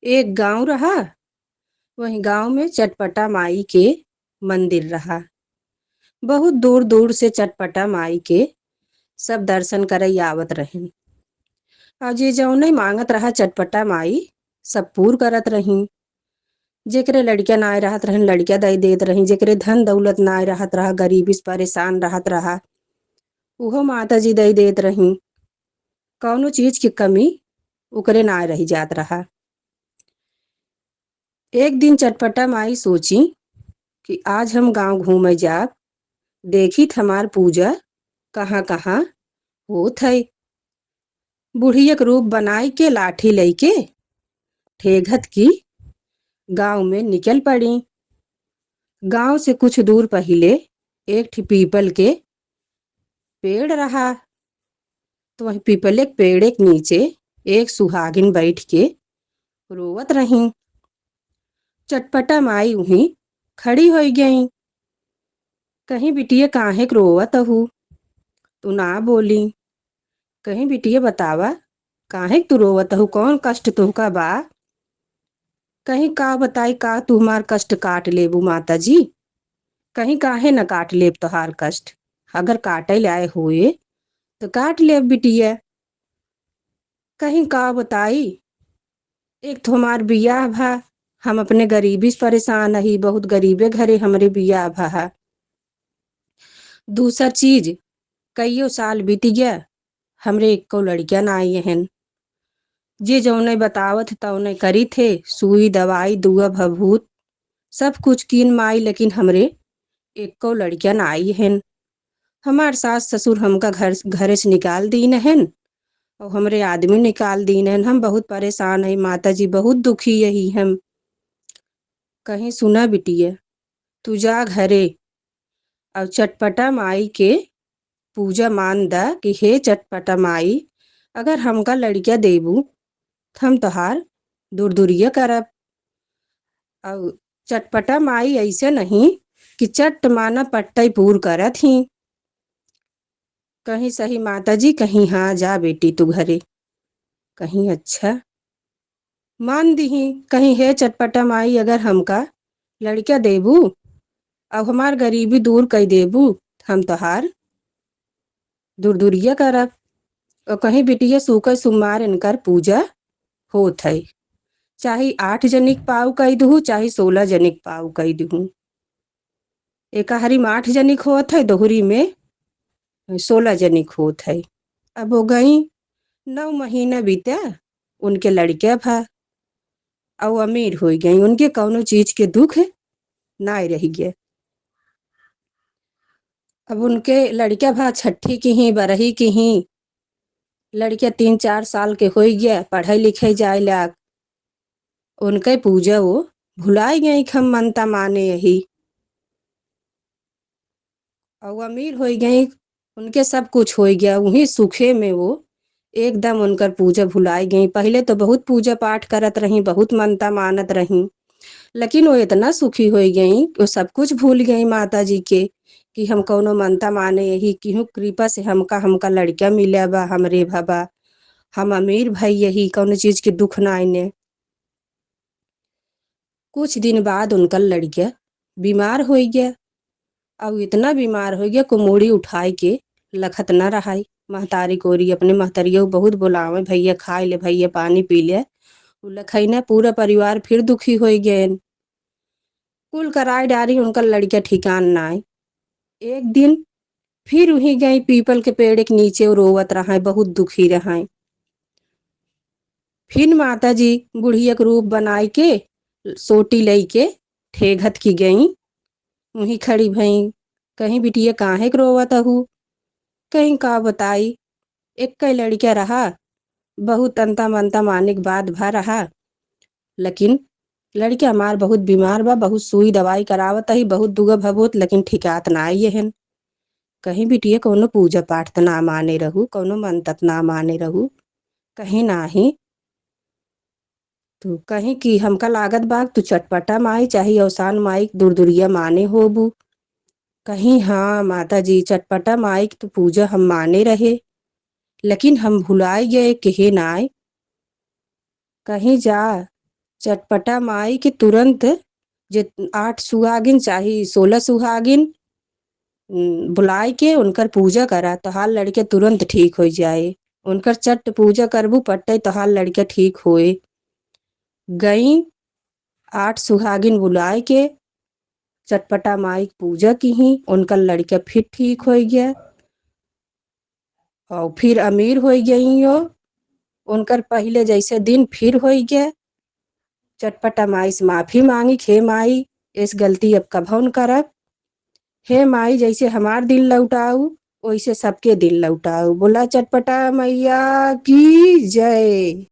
एक गांव रहा। वही गांव में चटपटा माई के मंदिर रहा। बहुत दूर दूर से चटपटा माई के सब दर्शन करई आवत रहिन। और जे जौन मांगत रहा चटपटा माई सब पूर करत रही। जेकरे लड़किया नाय रहत रहन लड़किया दई देत रही। जेकरे धन दौलत नाय रहत रहा, गरीबी से परेशान रहत रहा, उहो माता जी दई देत रही। कौनो चीज की कमी उकरे नाय रही जात रहा। एक दिन चटपटा माई सोची कि आज हम गांव घूमे जाब, देखी हमार पूजा कहाँ कहाँ होत है। बुढ़ियक रूप बनाई के लाठी लईके ठेघत की गांव में निकल पड़ी। गांव से कुछ दूर पहिले एक ठी पीपल के पेड़ रहा। तो वही पीपल के पेड़ के नीचे एक सुहागिन बैठ के रोवत रही। चटपटा माई वहीं खड़ी हो गई। कहीं बिटिया काहे के रोवत हूँ? तू ना बोली। कहीं बिटिया बतावा काहे के तू रोवत हूँ? कौन कष्ट तुहका बा? कहीं का बताई का तुम्हार कष्ट काट लेबू माता जी? कहीं काहे न काट लेब तोहार कष्ट? अगर काटे लाए हुए तो काट लेब बिटिया। कहीं का बताई एक तो हमार बियाह भा। हम अपने गरीबी से परेशान रही, बहुत गरीबे घरे हमरे बियाह भा। दूसर चीज कईयो साल बीत गया, हमरे एको लड़किया ना आई हन। जे जौने बतावत तौने करी थे, सुई दवाई दुआ भभूत सब कुछ कीन माई, लेकिन हमरे एको लड़किया ना आई हन। हमार सास ससुर हमका घरे से निकाल दीन हन और हमरे आदमी निकाल दीन हन। हम बहुत परेशान है माता जी, बहुत दुखी यही हम। कहीं सुना बिटिया, तू जा घरे और चटपटा माई के पूजा मान दा कि हे चटपटा माई, अगर हमका लड़किया देबू तो हम तोहार दूर दूरिया करब। और चटपटा माई ऐसे नहीं कि चट माना पट्टई पूर करत ही। कहीं सही माता जी, कहीं हाँ जा बेटी तू घरे। कहीं अच्छा मान दीही। कहीं हे चटपटा माई, अगर हमका लड़किया देबू और हमार गरीबी दूर कर देबू, हम तोहार दूर दूरिया करब। और कहीं बिटिया सुकर सुमार इनकर पूजा होत है। चाहे 8 जनिक पाव कई दहू, चाहे 16 जनिक पाव कई दहू। एक हरी में 8 जनिक होत है, दोहरी में 16 जनिक होत है। अब हो गई 9 महीना बीता, उनके लड़के भा और अमीर हो गई। उनके कौनो चीज के दुख ना रह गया। अब उनके लड़का भा छठी की ही बरही की ही। लड़किया 3-4 साल के हो गया, पढ़ाई लिखाई जाए लाग। उनके पूजा वो भुलाई गई, हम मनता माने यही और अमीर हो गई। उनके सब कुछ हो गया, वही सुखे में वो एकदम उनकर पूजा भुलाई गई। पहले तो बहुत पूजा पाठ करत रही, बहुत मनता मानत रही, लेकिन वो इतना सुखी हो गई वो सब कुछ भूल गई माता जी के कि हम कौनो मनता माने यही केहू कृपा से हमका हमका लड़का मिले बा, हमरे भबा हम अमीर भाई, यही कौनो चीज के दुख ना आईने। कुछ दिन बाद उनका लड़का बीमार हो गया और इतना बीमार हो गया कुमोड़ी उठाई के लखत न रहाई। महतारी कोरी अपने महतरिया बहुत बुलावे, भैया खाए ले, भैया पानी पी ले। लखई न पूरा परिवार फिर दुखी हो गए। कुल कराई डारी उनका लड़का ठिकान ना आए। एक दिन फिर वही गई पीपल के पेड़ के नीचे और रोवत रहा, बहुत दुखी रहा। फिर माता जी बुढ़िया के रूप बनाई के सोटी लई के ठेघत की गई। वहीं खड़ी भई। कहीं बिटिया काहे के रोवत हूँ? कहीं का बताई एक कई लड़का रहा, बहुत अंता मनता माने के बाद भा रहा, लेकिन लड़का हमार बहुत बीमार बा, बहुत सुई दवाई करावत ही, बहुत दुगा भभूत, लेकिन ठिकात ना आई हन। कहीं बिटिया कौनो पूजा पाठ त ना माने रहू, कौनो मंतत ना माने रहू, कहीं नाही। तू कहीं कि हमका लागत बा तू चटपटा माई चाहे अवसान माई दुरदुरिया माने होबू। कहीं हाँ माता जी, चटपटा माई की तो पूजा हम माने रहे, लेकिन हम भुलाए गए कहे नाय। कहीं जा चटपटा माई के तुरंत जे 8 सुहागिन चाहे 16 सुहागिन बुलाए के उनकर पूजा करा तोहार लड़के तुरंत ठीक हो जाए। उनकर चट पूजा करबू पट्टे तोहार लड़के ठीक होए। गई 8 सुहागिन बुलाए के चटपटा माई की पूजा की ही उनका लड़का फिर ठीक हो गया और फिर अमीर हो गई हो। उनकर पहले जैसे दिन फिर हो गया। चटपटा माई से माफी मांगी, हे माई इस गलती अब कभो न करब। हे माई जैसे हमार दिल लौटाऊ वैसे सबके दिल लौटाऊ। बोला चटपटा मैया की जय।